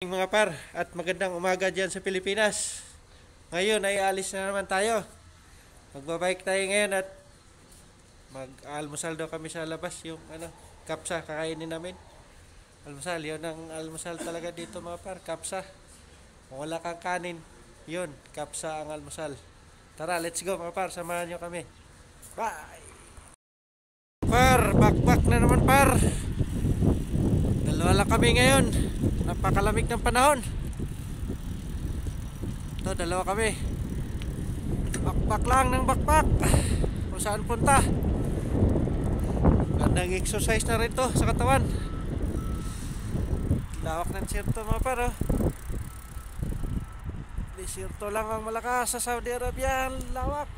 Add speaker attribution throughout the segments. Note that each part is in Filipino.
Speaker 1: Mga par, at magandang umaga dyan sa Pilipinas. Ngayon ay alis na naman tayo. Magbabike tayo ngayon at mag-almusal daw kami sa labas. Yung kapsa, kakainin namin. Almusal, yun ang almusal talaga dito mga par, kapsa. Kung wala kang kanin, yun, kapsa ang almusal. Tara, let's go mga par, samahan nyo kami. Bye! Par, bakbak na naman par. Dalawa lang kami ngayon. Napakalamig ng panahon. Ito, dalawa kami. Bakbak lang ng bakbak. Kung saan punta. Gandang exercise na rin to sa katawan. Lawak ng sirto mga par, oh. Di sirto lang ang malakas sa Saudi Arabia. Ang lawak.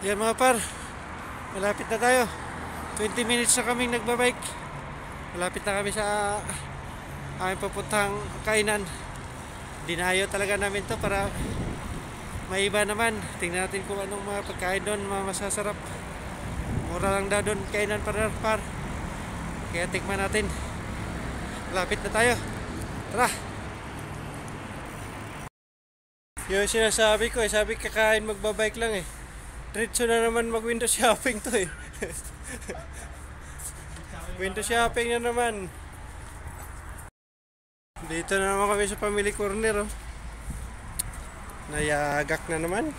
Speaker 1: Yan mga par, malapit na tayo. 20 minutes na kaming nagbabike. Malapit na kami sa aming papuntang kainan. Dinayo talaga namin to para maiba naman. Tingnan natin kung anong mga pagkain doon masasarap. Mura lang daw doon kainan par. Kaya tikman natin. Malapit na tayo. Tara. Yung sinasabi ko sabi kakain magbabike lang eh. Diretso na naman mag window shopping to eh. Window shopping na naman. Dito na naman kami sa Family Corner, oh. Nayagak na naman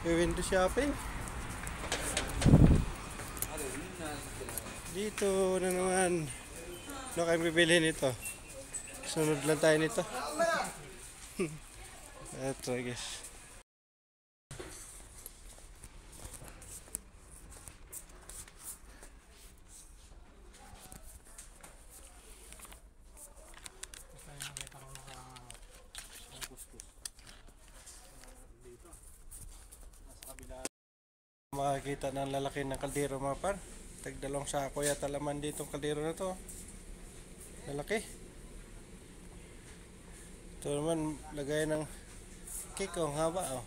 Speaker 1: yung window shopping. Dito na naman. Ano kayo bibili nito? Sunod lang tayo nito. Ito guys. Makikita ng lalaki ng kaldero mga par. Tagdalong sako yata laman ditong kaldero na to. Lalaki. Ito naman lagay ng cake, oh, haba, oh.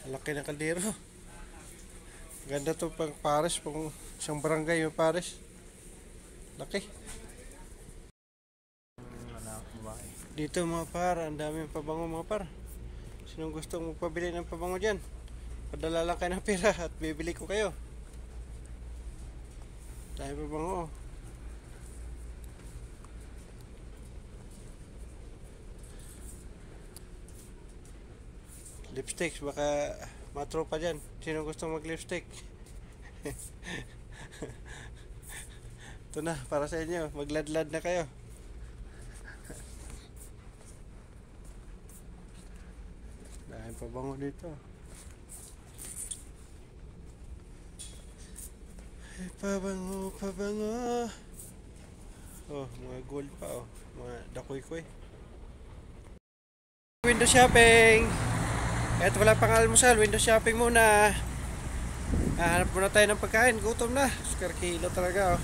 Speaker 1: Lalaki ng kaldero. Ganda to pang Paris, pang isang barangay yung Paris. Laki. Dito mga par, ang daming pabango mga par. Sinong gustong magpabili ng pabango dyan? Padala lang kayo ng pera at bibili ko kayo. Dahil pabango, oh. Lipsticks, baka matropa dyan. Sinong gustong mag lipstick? Ito na, para sa inyo. Magladlad na kayo. Dahil pabango dito. Ay, pabango. Oh, mga gold pa, oh. Mga dakoy-koy. Window shopping. Kahit wala pang almusal, window shopping muna. Hanap muna tayo ng pagkain. Gutom na. Sukar kilo talaga, oh.